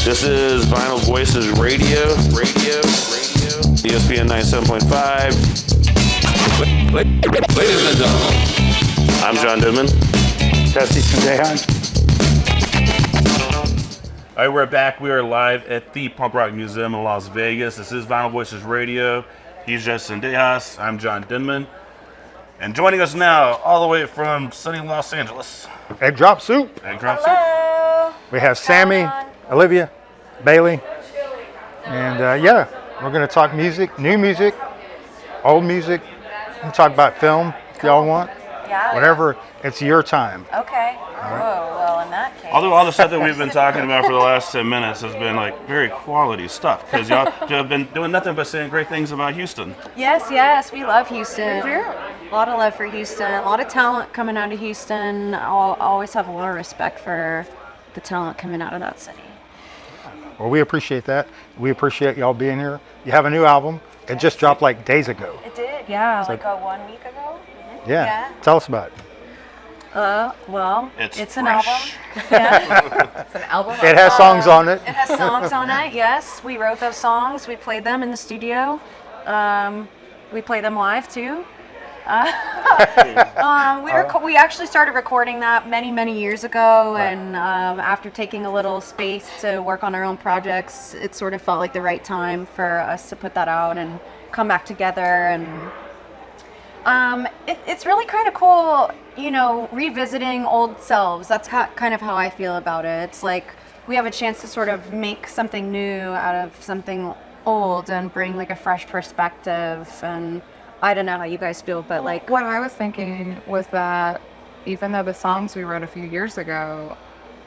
This is Vinyl Voices Radio, ESPN 97.5. Ladies and gentlemen, I'm John Denman. Tessie Sandehan. All right, we're back. We are live at the Punk Rock Museum in Las Vegas. This is Vinyl Voices Radio. He's Jess Sandejas. I'm John Denman. And joining us now, all the way from sunny Los Angeles. Egg Drop Soup. Egg Drop Hello. We have Sammy, Olivia, Bailey. And we're going to talk music, new music, old music. We can talk about film if y'all want. Yeah. Whatever, it's your time. Okay. Whoa, well, in that case. Although all the stuff that we've been talking about for the last 10 minutes has been like very quality stuff, because y'all have been doing nothing but saying great things about Houston. Yes, we love Houston. A lot of love for Houston. A lot of talent coming out of Houston. I'll always have a lot of respect for the talent coming out of that city. Well, we appreciate that. We appreciate y'all being here. You have a new album. It just dropped like days ago. It did, yeah, like 1 week ago. Yeah. Tell us about it. Well, It's an fresh. album. Yeah. It's an album. It has songs on it. It has songs on it, yes. We wrote those songs. We played them in the studio. We played them live, too. We actually started recording that many years ago, and after taking a little space to work on our own projects, it sort of felt like the right time for us to put that out and come back together. And it's really kind of cool, revisiting old selves. That's kind of how I feel about it. It's like we have a chance to sort of make something new out of something old and bring like a fresh perspective. And I don't know how you guys feel, but like What I was thinking was that even though the songs we wrote a few years ago,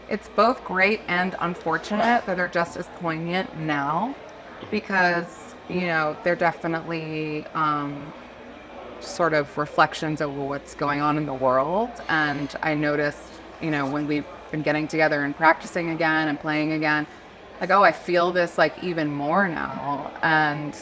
it's both great and unfortunate that they're just as poignant now, because, they're definitely sort of reflections of what's going on in the world. And I noticed, when we've been getting together and practicing again and playing again, like, I feel this like even more now. And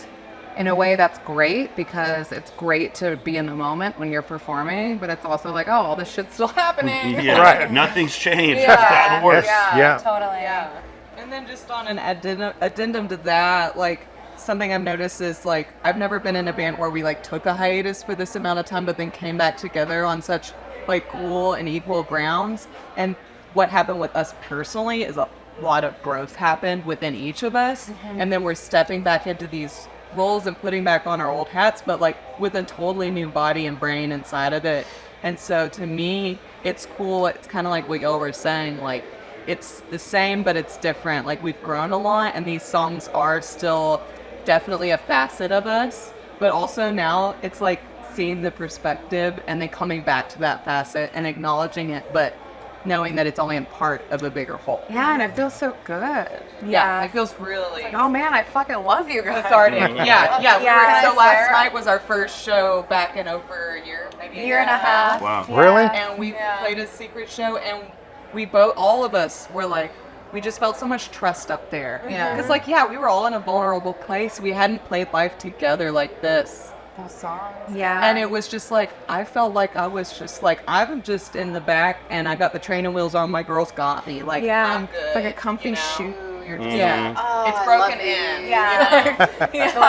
in a way that's great, because it's great to be in the moment when you're performing, but it's also like, all this shit's still happening. Yeah, Right. Nothing's changed. Yeah. It's gotten worse. Yeah. totally. Yeah. And then just on an addendum to that, like, something I've noticed is, like, I've never been in a band where we, like, took a hiatus for this amount of time, but then came back together on such, like, cool and equal grounds. And what happened with us personally is a lot of growth happened within each of us. Mm-hmm. And then we're stepping back into these roles and putting back on our old hats, but, like, with a totally new body and brain inside of it. And so, to me, it's cool. It's kind of like what y'all were saying, like, it's the same, but it's different. Like, we've grown a lot, and these songs are still definitely a facet of us, but also now it's like seeing the perspective and then coming back to that facet and acknowledging it, but knowing that it's only a part of a bigger whole. Yeah, and it feels so good. Yeah, it feels really. Oh man, I fucking love you guys. It's already, yeah. Yeah, So last night was our first show back in over a year, maybe A year and a half. Wow. Really? and we played a secret show, and we both, all of us were like, we just felt so much trust up there. Yeah. Because, like, we were all in a vulnerable place. We hadn't played live together like this. Those songs. Yeah. And it was just like, I felt like I was just like, I'm just in the back, and I got the training wheels on. My girls got me. Like, Yeah. I'm good. It's like a comfy shoe. You're just Yeah. it's broken in. Yeah. So,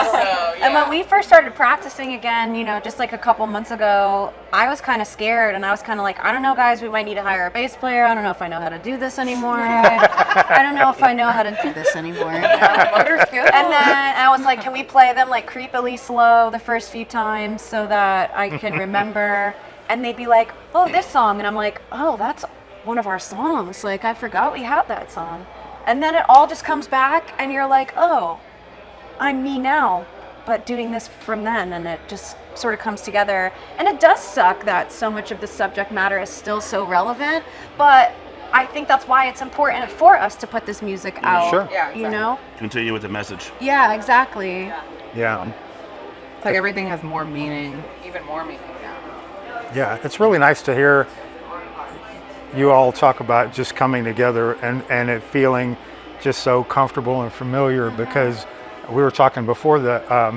And when we first started practicing again, just like a couple months ago, I was kind of scared, and I was kind of like, I don't know, guys, we might need to hire a bass player. I don't know if I know how to do this anymore. I don't know if I know how to do this anymore. And then I was like, can we play them like creepily slow the first few times so that I can remember? And they'd be like, oh, this song. And I'm like, oh, that's one of our songs. Like, I forgot we had that song. And then it all just comes back, and you're like, oh, I'm me now, but doing this from then, and it just sort of comes together. And it does suck that so much of the subject matter is still so relevant, but I think that's why it's important for us to put this music out. Sure. Yeah, exactly. Continue with the message. Yeah, exactly. Yeah. It's like everything has more meaning, even more meaning now. Yeah. It's really nice to hear you all talk about just coming together and it feeling just so comfortable and familiar, because we were talking before that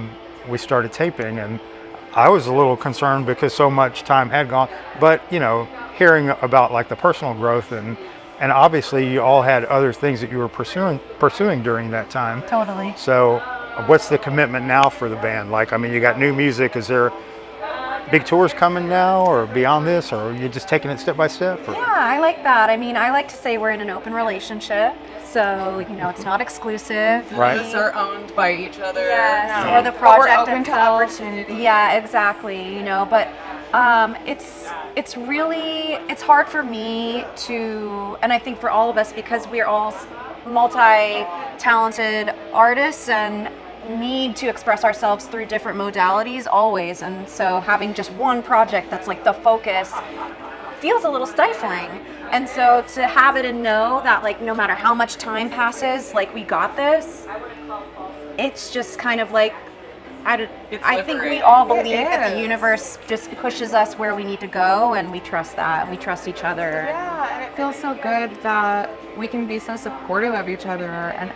we started taping, and I was a little concerned because so much time had gone, but hearing about like the personal growth and and obviously you all had other things that you were pursuing during that time. Totally. So what's the commitment now for the band? Like, I mean, you got new music. Is there big tours coming now or beyond this, or are you just taking it step by step? Or? Yeah, I like that. I mean, I like to say we're in an open relationship. So, you know, it's not exclusive. Right. Us are owned by each other. Yes, No. or the But project we're open to itself. opportunity. Yeah, exactly. You know, but it's really hard for me to, and I think for all of us, because we're all multi-talented artists and need to express ourselves through different modalities always, and so having just one project that's like the focus feels a little stifling. And so to have it and know that, like, no matter how much time passes, like, we got this, it's just kind of like, I think we all believe that the universe just pushes us where we need to go, and we trust that, and we trust each other. Yeah, and it feels so good that we can be so supportive of each other and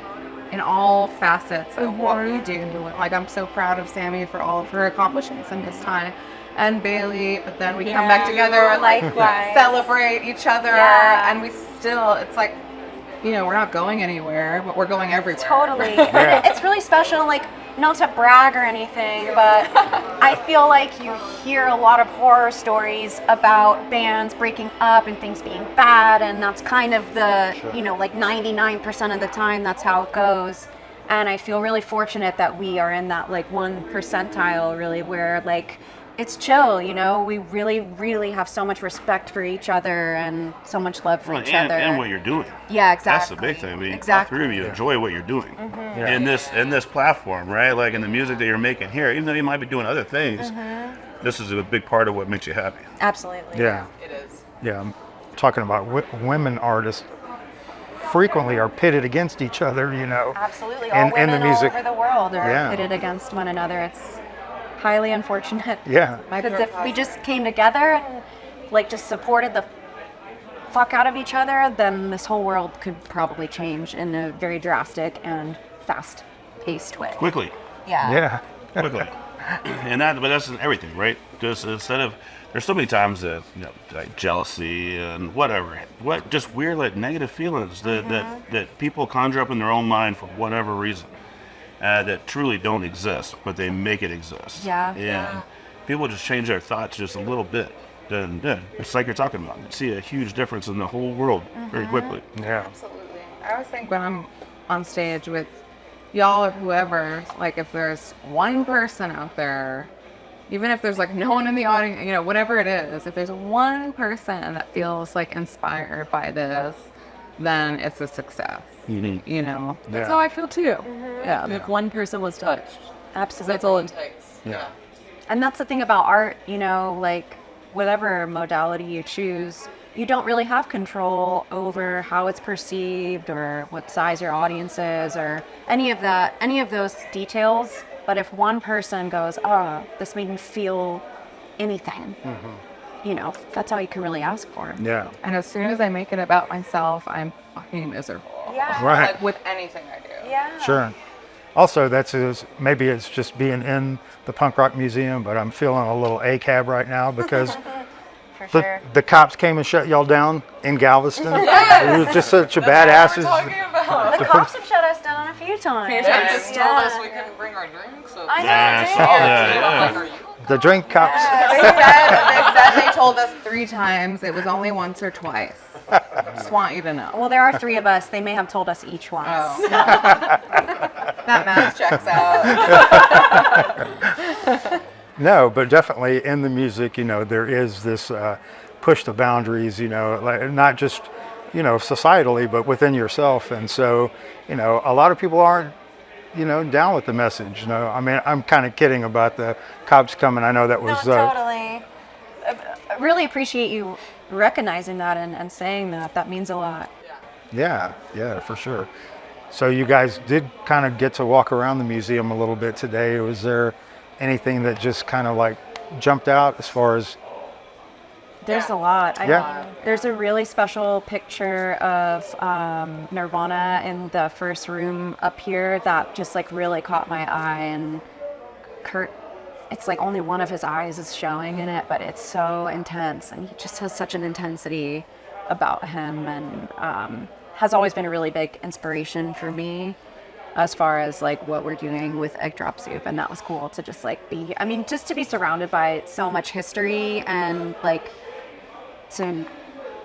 in all facets of what we do. Like, I'm so proud of Sammy for all of her accomplishments in this time, and Bailey, but then we come back together and like Likewise. celebrate each other, Yeah. and we still, it's like, you know, we're not going anywhere, but we're going everywhere. Totally. Yeah. It's really special, like, not to brag or anything, but I feel like you hear a lot of horror stories about bands breaking up and things being bad, and that's kind of the, you know, like 99% of the time that's how it goes. And I feel really fortunate that we are in that like 1 percentile, really, where like it's chill, you know, we really, really have so much respect for each other and so much love for each other. And what you're doing. Yeah, exactly. That's the big thing. I mean, Exactly. all three of you enjoy what you're doing Yeah. in this platform, right? Like in the music that you're making here, even though you might be doing other things, this is a big part of what makes you happy. Absolutely. Yeah. It is. Yeah, I'm talking about women artists frequently are pitted against each other, you know. Absolutely. And- All and the women music. all over the world are Yeah. pitted against one another. It's highly unfortunate. Yeah. Because if we just came together and like just supported the fuck out of each other, then this whole world could probably change in a very drastic and fast-paced way. Quickly. Yeah. Quickly. But that's in everything, right? Just instead of, there's so many times that, you know, like jealousy and whatever, just weird, like negative feelings that people conjure up in their own mind for whatever reason. That truly don't exist, but they make it exist. Yeah. And people just change their thoughts just a little bit. Then it's like you're talking about. You see a huge difference in the whole world very quickly. Yeah. Absolutely. I always think when I'm on stage with y'all or whoever, like if there's one person out there, even if there's like no one in the audience, you know, whatever it is, if there's one person that feels like inspired by this, then it's a success. Unique. You know, Yeah. That's how I feel too. Yeah, if one person was touched, Absolutely. that's all it takes. Yeah. And that's the thing about art, you know, like whatever modality you choose, you don't really have control over how it's perceived or what size your audience is or any of that, any of those details. But if one person goes, oh, this made me feel anything, you know, that's all you can really ask for. Yeah. And as soon as I make it about myself, I'm fucking miserable. Yeah. Right. Like with anything I do. Yeah. Sure. Also, maybe it's just being in the punk rock museum, but I'm feeling a little ACAB right now because For the, sure. the cops came and shut y'all down in Galveston. It was just such a badasses. The cops have shut us down a few times. They just told us we couldn't bring our drinks. So I know, Yeah, I dang saw it. that. Like, are you? The drink cops. They told us 3 times. It was only once or twice. Just want you to know. Well, there are 3 of us. They may have told us each once. Oh. That math checks out. No, but definitely in the music, you know, there is this push the boundaries, you know, like not just, you know, societally, but within yourself. And so, you know, a lot of people aren't, you know, down with the message. You know, I mean, I'm kind of kidding about the cops coming. I know that was Totally. I really appreciate you recognizing that and saying that. That means a lot. yeah, for sure. So you guys did kind of get to walk around the museum a little bit today. Was there anything that just kind of like jumped out as far as? There's a lot. Yeah. There's a really special picture of Nirvana in the first room up here that just like really caught my eye. And Kurt, it's like only one of his eyes is showing in it, but it's so intense, and he just has such an intensity. about him, and has always been a really big inspiration for me as far as like what we're doing with Egg Drop Soup. And that was cool to just like be, I mean, just to be surrounded by so much history and like to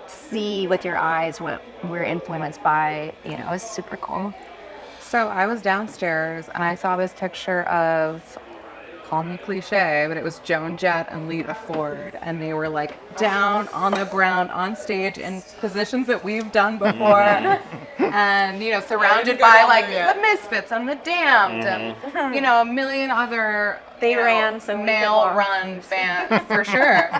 see with your eyes what we're influenced by, you know, is super cool. So I was downstairs and I saw this picture of, call me cliche, but it was Joan Jett and Lita Ford, and they were like down on the ground on stage in positions that we've done before, and you know, surrounded by like the Misfits and the Damned, and you know, a million other They ran some male-run bands for sure,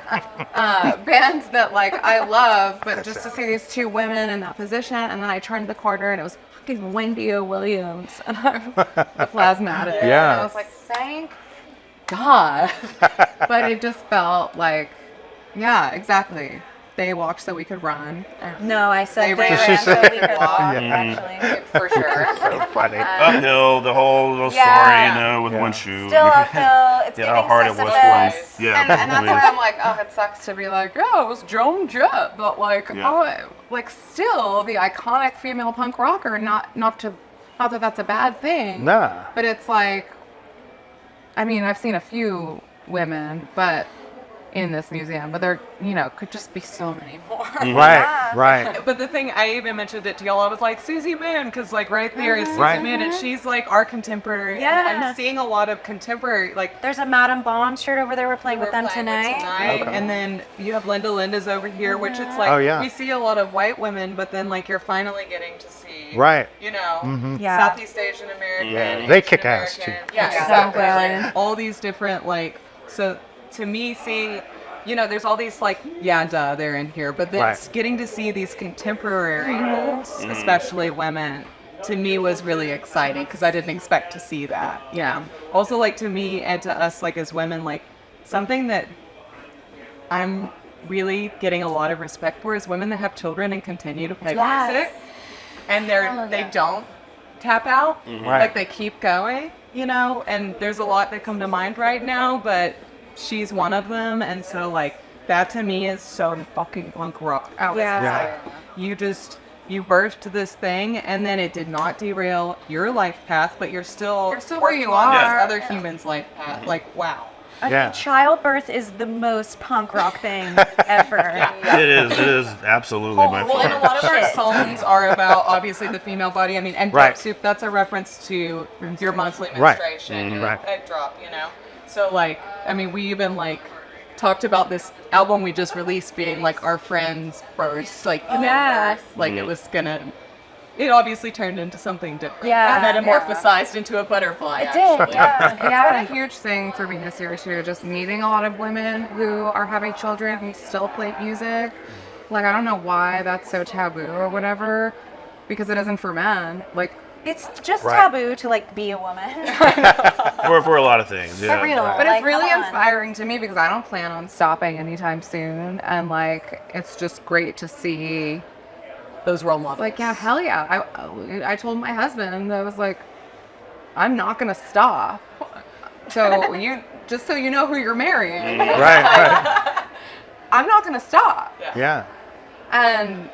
bands that like I love, but just to see these two women in that position, and then I turned the corner and it was fucking Wendy O. Williams and the Plasmatics. Yeah. And I was like, thank God. But it just felt like, yeah, exactly. They walked so we could run. No, I said they ran ran so so we could walk, actually. For sure. So funny. Uphill, the whole story, Yeah. you know, with one shoe. Still uphill. It's Yeah, giving how hard it was for Sisyphus. him. Yeah, and that's probably why is. I'm like, oh, it sucks to be like, oh, it was Joan Jett, but like, Yeah. oh, like still the iconic female punk rocker. Not that that's a bad thing. Nah. But it's like, I mean, I've seen a few women, but in this museum, but there, you know, could just be so many more. Right, right. But the thing, I even mentioned it to y'all, I was like, Susie Min, because like right there is Susie Right. Min, and she's like our contemporary. And Yeah. I'm seeing a lot of contemporary, like There's a Madame Bond shirt over there. We're playing with them playing with tonight. Okay. And then you have Linda Linda's over here, which it's like, Oh, yeah. we see a lot of white women, but then like you're finally getting to see, Right. you know, Yeah. Southeast Asian American. Yeah. They Asian kick ass, American. too. Yeah, So exactly. good. Like, all these different, like, so to me, seeing, you know, there's all these like, yeah, duh, they're in here, but then Right. getting to see these contemporary folks, especially women, to me was really exciting because I didn't expect to see that. Yeah. Also, like to me and to us, like as women, like something that I'm really getting a lot of respect for is women that have children and continue to play Yes. music, and they don't tap out, Right. like they keep going, you know. And there's a lot that come to mind right now, but she's one of them, and so like that to me is so fucking punk rock. Oh, Yeah. Yeah. You birthed this thing, and then it did not derail your life path, but you're still where you working on are. this other human's life path. Like, wow. I Yeah. mean, childbirth is the most punk rock thing ever. It is absolutely by Well, and a far. lot of our songs are about obviously the female body. I mean, and Right. drop soup, that's a reference to your monthly Right. menstruation, your Right. egg drop, you know. So like, I mean, we even like talked about this album we just released being like our friend's first, like, Yeah. like it was gonna. It obviously turned into something different. Yeah. Metamorphosized into a butterfly. It did, actually. yeah. It's been a huge thing for me this year too, just meeting a lot of women who are having children who still play music. Like, I don't know why that's so taboo or whatever, because it isn't for men. Like, It's just Right. taboo to like be a woman. For a lot of things. Yeah. For real. but Like, it's really come on. inspiring to me because I don't plan on stopping anytime soon, and like, it's just great to see. Those role models. Like, yeah, hell yeah. I told my husband, I was like, I'm not gonna stop. So just so you know who you're marrying, Right, right. I'm not gonna stop. Yeah. And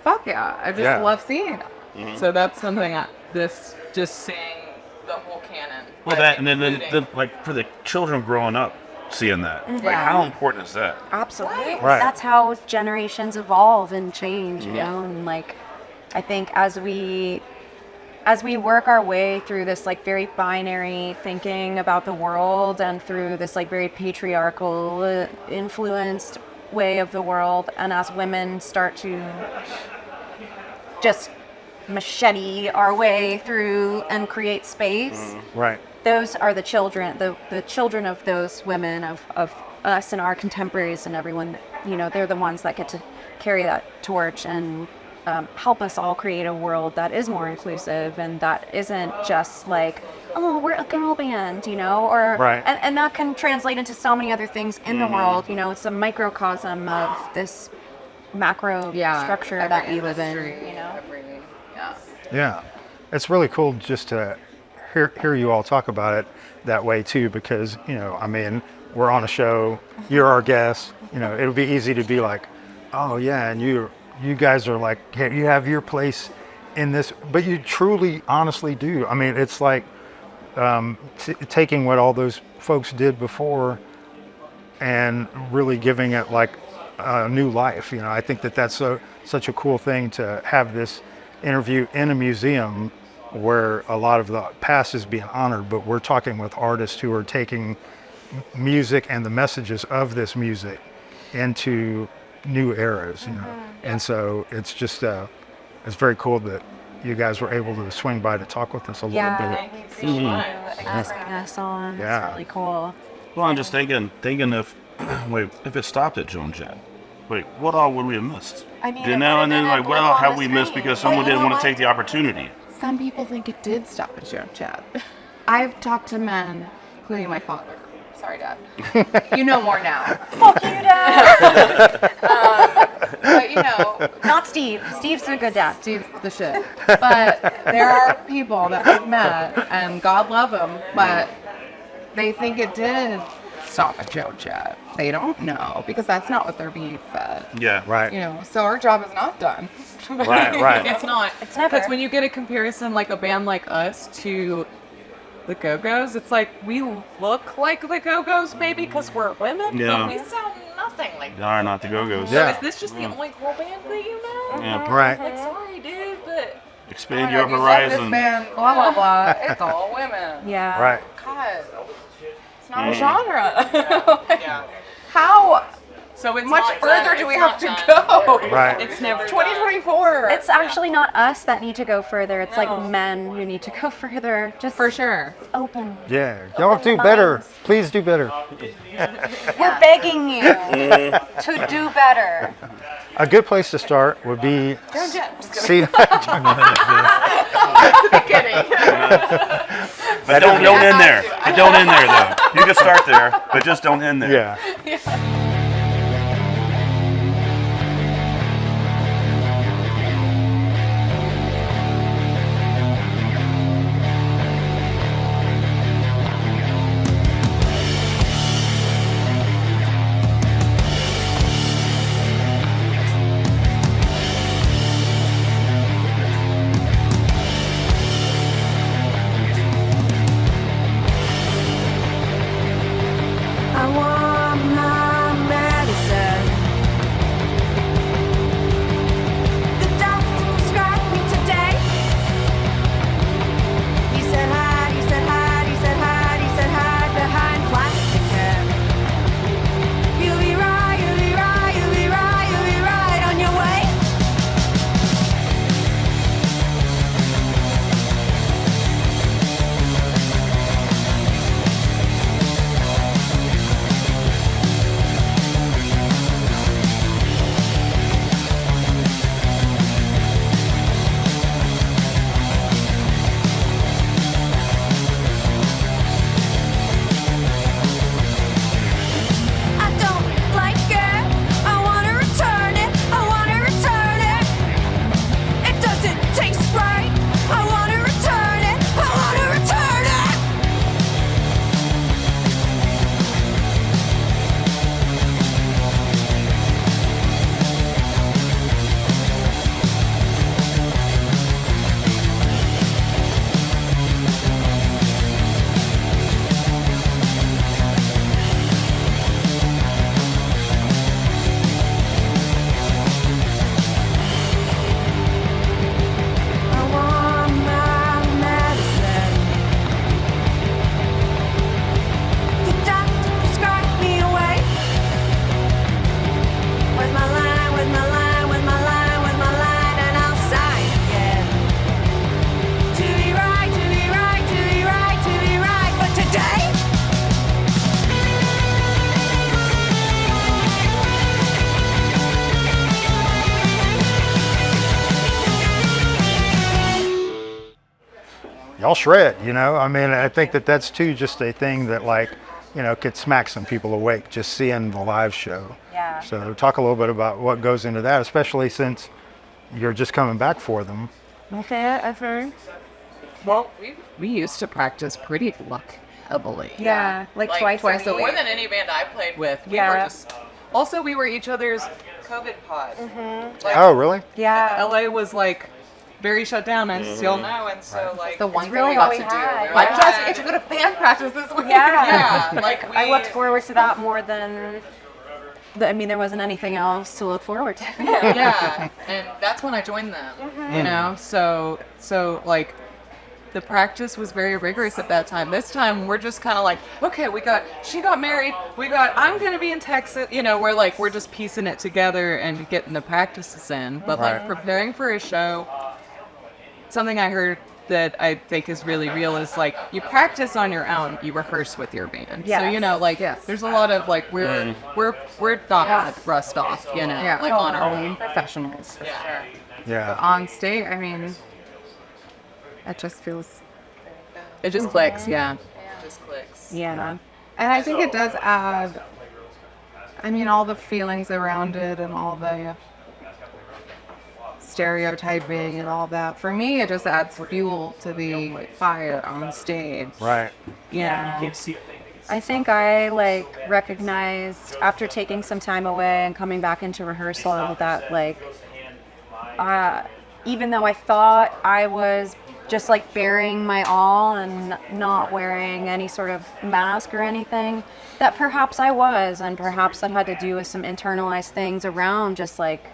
fuck yeah, I just Yeah. love seeing it. So that's something just seeing the whole canon. Well, that and then like for the children growing up, seeing that, like how important is that? Absolutely. Right. That's how generations evolve and change, you know, and like I think as we work our way through this like very binary thinking about the world and through this like very patriarchal influenced way of the world, and as women start to just machete our way through and create space, Right. those are the children, the children of those women, of us and our contemporaries and everyone, you know, they're the ones that get to carry that torch and help us all create a world that is more inclusive and that isn't just like, oh, we're a girl band, you know, or Right. and that can translate into so many other things in the world, you know. It's a microcosm of this macro structure that we live in, you know. Yeah. It's really cool just to hear you all talk about it that way too, because, you know, I mean, we're on a show, you're our guest, you know, it would be easy to be like, oh yeah, and you're you guys are like, hey, you have your place in this, but you truly, honestly do. I mean, it's like taking what all those folks did before and really giving it like a new life. You know, I think that that's such a cool thing to have this interview in a museum where a lot of the past is being honored, but we're talking with artists who are taking music and the messages of this music into new eras, you know. And so it's just it's very cool that you guys were able to swing by to talk with us a little bit. We appreciate you asking us on. Yeah. It's really cool. Well, I'm just thinking if wait, if it stopped at Joan Jett, wait, what all would we have missed? I mean, You know, and then like, what all have we missed because someone didn't want to take the opportunity? Some people think it did stop at Joan Jett. I've talked to men, including my father. Sorry, Dad. You know more now. Fuck you, Dad. But you know, Not Steve. Steve's a good dad. Steve's the shit. But there are people that I've met, and God love them, but they think it did stop at Joan Jett. They don't know because that's not what they're being fed. Yeah. Right. You know, so our job is not done. Right. It's not. It's never. Because when you get a comparison like a band like us to the Go-Go's, it's like we look like the Go-Go's maybe because we're women, Yeah. but we sound nothing like They are not the Go-Go's. Yeah. So is this just the only girl band that you know? Yeah. Right. Like, sorry, dude, but Expand your You love this horizon. band, blah blah blah. It's all women. Yeah. Right. God, it's not a genre. How so it's much not further done. do we It's have not to done. go? Right. It's never 2024. It's actually not us that need to go further. It's like men who need to go further. Just for sure. open. Yeah. Y'all do better. Please do better. We're begging you to do better. A good place to start would be see. But don't end there. But don't end there though. You can start there, but just don't end there. Yeah. I want my medicine. The doctor prescribed me today. He said hide, he said hide, he said hide, he said hide behind plastic cap. You'll be right, you'll be right, you'll be right, you'll be right on your way. I don't like it. I wanna return it. I wanna return it. It doesn't taste right. I wanna return it. I wanna return it. I want my medicine. The doctor prescribed me away. Where's my line? Where's my line? Where's my line? Where's my line? And I'll sign again. To be right, to be right, to be right, to be right. But today, Y'all shred, you know. I mean, I think that that's too just a thing that, like, you know, could smack some people awake just seeing the live show. Yeah. So talk a little bit about what goes into that, especially since you're just coming back for them. I've heard. Well, we used to practice pretty heavily. Yeah, like twice a week. More than any band I played with. We Yeah. were just. Also, we were each other's COVID pod. Oh, really? Yeah. LA was like very shut down, and still now, and so like The one really thing we all got we to had. do. We're like, Yeah. yes, we get to go to band practice this week. Yeah. yeah, like we, I looked forward to that more than. I mean, there wasn't anything else to look forward to. yeah, and that's when I joined them. You know, so like. The practice was very rigorous at that time. This time, we're just kind of like, okay, she got married. I'm going to be in Texas. You know, we're just piecing it together and getting the practices in. But like Right. preparing for a show, something I heard that I think is really real is like, you practice on your own, you rehearse with your band. So, Yes. you know, like, Yes. there's a lot of like, we're not rust off, you know, Yeah, like on our own. professionals. For sure. Yeah. On stage, I mean, it just feels. It just clicks, yeah. It just clicks. Yeah. And I think it does add, I mean, all the feelings around it and all the stereotyping and all that. For me, it just adds fuel to the fire on stage. Right. Yeah. I think I like recognized after taking some time away and coming back into rehearsal that like even though I thought I was just like bearing my all and not wearing any sort of mask or anything, that perhaps I was, and perhaps that had to do with some internalized things around just like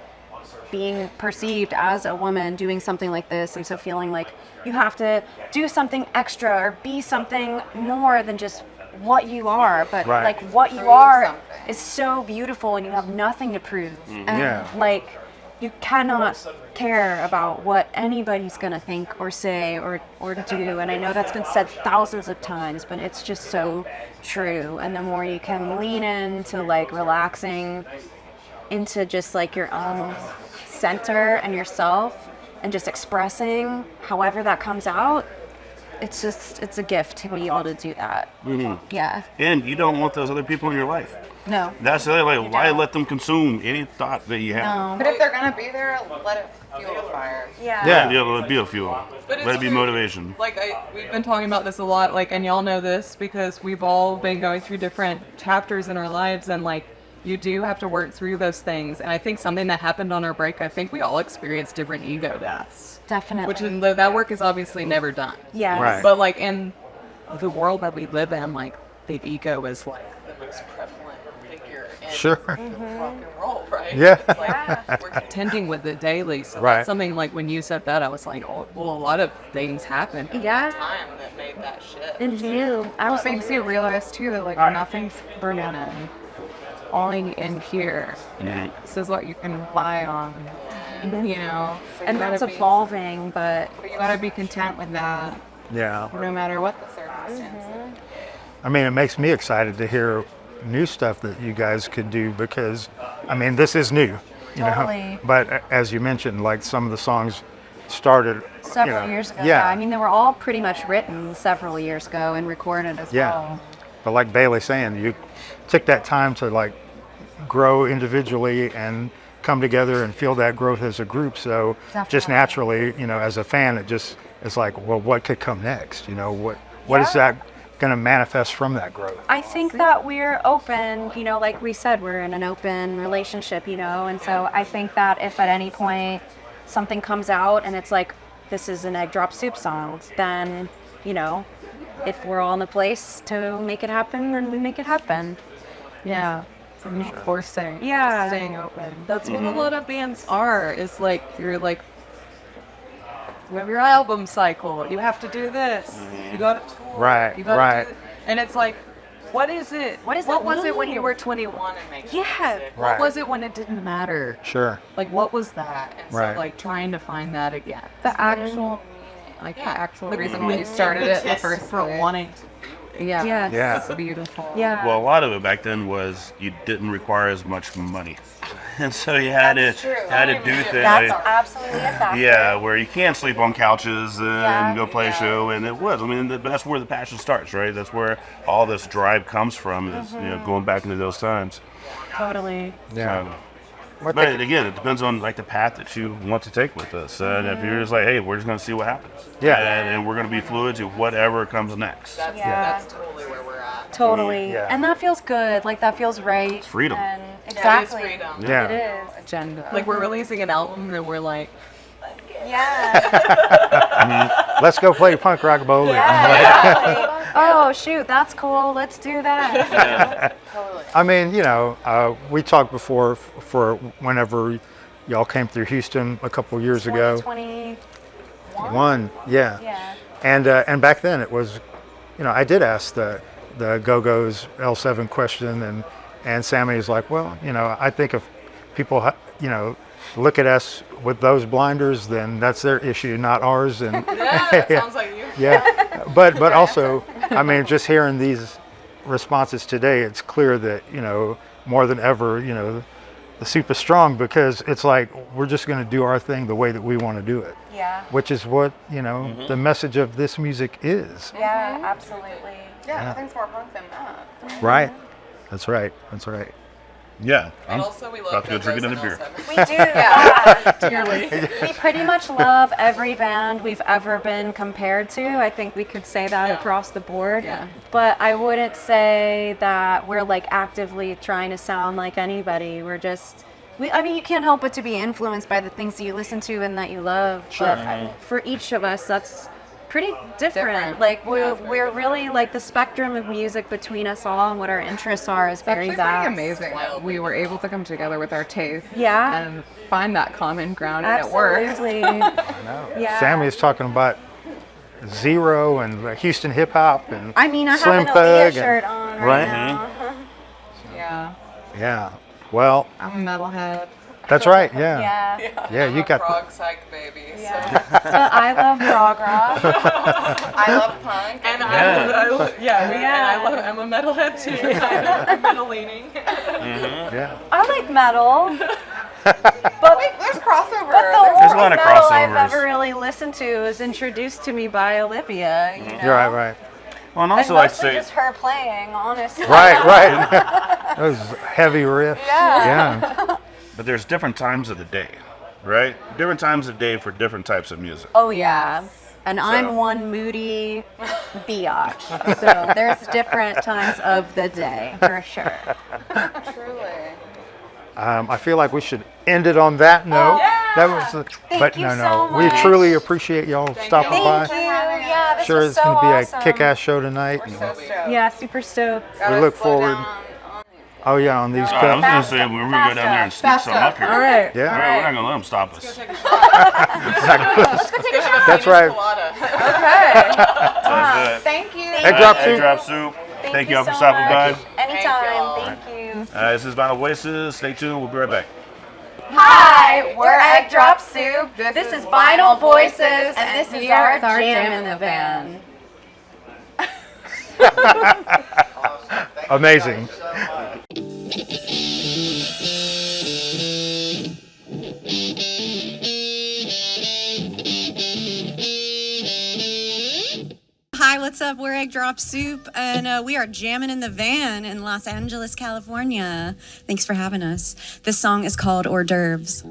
being perceived as a woman doing something like this, and so feeling like you have to do something extra or be something more than just what you are, but Right. like what you are is so beautiful and you have nothing to prove. And Yeah. like you cannot care about what anybody's gonna think or say or do. And I know that's been said thousands of times, but it's just so true. And the more you can lean into like relaxing into just like your own center and yourself and just expressing however that comes out, it's a gift to be able to do that. Yeah. And you don't want those other people in your life. No. That's the other, like, why let them consume any thought that you have? No. But if they're gonna be there, let it fuel the fire. Yeah. Yeah. Yeah, let it be a fuel. But it's Let it be true. motivation. Like we've been talking about this a lot, like, and y'all know this because we've all been going through different chapters in our lives, and like you do have to work through those things. And I think something that happened on our break, I think we all experienced different ego deaths, Definitely. which is, that work is obviously never done. Yes. Right. But like in the world that we live in, like the ego is like the most prevalent figure in Sure. rock and roll, right? Yeah. It's like, we're contending with it daily. So Right. that's something like when you said that, I was like, oh, well, a lot of things happened at Yeah. the time that made that shift. And you. I was It makes you realize too that like nothing's permanent. Only in here. This is what you can rely on. You know, so and you that's gotta be- evolving, but But you gotta be content with that, Yeah. no matter what the circumstances. I mean, it makes me excited to hear new stuff that you guys could do because, I mean, this is new. You Totally. know? But as you mentioned, like some of the songs started several you know, years ago. Yeah. I mean, they were all pretty much written several years ago and recorded as Yeah. well. But like Bailey's saying, you took that time to like grow individually and come together and feel that growth as a group. So just Definitely. naturally, you know, as a fan, it's like, well, what could come next? You know, what is that going to manifest from that growth? I think that we're open, you know, like we said, we're in an open relationship, you know, and so I think that if at any point something comes out and it's like, this is an egg drop soup song, then, you know, if we're all in the place to make it happen, then we make it happen. Yeah. So not forcing. Yeah. Staying open. That's what a lot of bands are. Is like you're like you have your album cycle. You have to do this. You got to tour. Right, You gotta right. Do, and it's like, what is it? What is What that was it when you mean? were 21 and making Yeah. music? Right. What was it when it didn't matter? Sure. Like what was that? And Right. so like trying to find that again. The actual, like the actual reason why you started it in the first for place. wanting. Yeah. Yes. Yeah. It's beautiful. Yeah. Well, a lot of it back then was you didn't require as much money, and so you had to do things. That's absolutely a factor. Yeah, where you can sleep on couches and Yeah. go play a show, and it was. I mean, but that's where the passion starts, right? That's where all this drive comes from. Is you know going back into those times. Totally. Yeah. What But they- again, it depends on like the path that you want to take with us. And if you're just like, hey, we're just going to see what happens. Yeah. And we're going to be fluid to whatever comes next. That's totally where we're at. Totally. Yeah. And that feels good. Like that feels right. It's freedom. And Exactly. freedom. Yeah. It is. Agenda. Like we're releasing an album and we're like, Yeah. Let's go play punk rock bowling. Oh shoot, that's cool. Let's do that. I mean, you know, we talked before for whenever y'all came through Houston a couple years ago. 2021. Yeah. Yeah. And back then it was, you know, I did ask the Go-Go's L7 question, and Sammy's like, well, you know, I think if people, you know, look at us with those blinders, then that's their issue, not ours. And that sounds like you. yeah, but also, I mean, just hearing these responses today, it's clear that, you know, more than ever, you know, the soup is strong, because it's like we're just going to do our thing the way that we want to do it, Yeah. which is what, you know, the message of this music is. Yeah, absolutely. Yeah, nothing's more punk than that. Right. That's right. That's right. Yeah. And also we love about to go drinking Go-Go's another beer. and We do. Yeah. Dearly. We pretty much love every band we've ever been compared to. I think we could say that across the board. Yeah. But I wouldn't say that we're like actively trying to sound like anybody. We're just, I mean, you can't help but to be influenced by the things that you listen to and that you love. Sure. But for each of us, that's pretty different. Like we're really like the spectrum of music between us all and what our interests are is It's very actually vast. pretty amazing that we were able to come together with our tastes Yeah. and find that common ground, and it works. Absolutely. Yeah. Sammy's talking about Zero and Houston hip hop and I mean, I Slim have an Olivia Thug shirt and, on right? right now. Yeah, Yeah. Well, I'm a metalhead. that's right. Yeah. Yeah. Yeah, you got prog psych baby. Yeah. So I love prog rock. I love punk. And I'm a metalhead too. I'm metal leaning. yeah. I like metal. There's crossover. But the There's a only lot of metal I've crossovers. ever really listened to was introduced to me by Olivia. You know? You're right. Right. Well, and And also like mostly say, just her playing, honestly. Right. Right. Those heavy riffs. Yeah. Yeah. but there's different times of the day, right? Different times of the day for different types of music. Oh yeah. And So- I'm one moody biatch. So there's different times of the day for sure. Truly. I feel like we should end it on that note. That was. But you no, so no. We much. truly appreciate y'all stopping by. Thank you. Yeah, this Sure, was it's so going to be awesome. a kick-ass show tonight. and Yeah, super stoked. we look forward. Oh yeah, on these I was cups. gonna say we're gonna go down there and sneak some up here. All right. Yeah. We're not gonna let them stop us. That's right. Sounds good. Thank you. Egg drop Egg soup. drop soup. Thank you all for so stopping by. much. Anytime. Thank you. This is Vinyl Voices. Stay tuned. We'll be right back. Hi, we're Egg Drop Soup. This is Vinyl Voices, and this is our jam in the van. Amazing. Hi, what's up? We're Egg Drop Soup, and we are jamming in the van in Los Angeles, California. Thanks for having us. This song is called Hors d'oeuvres.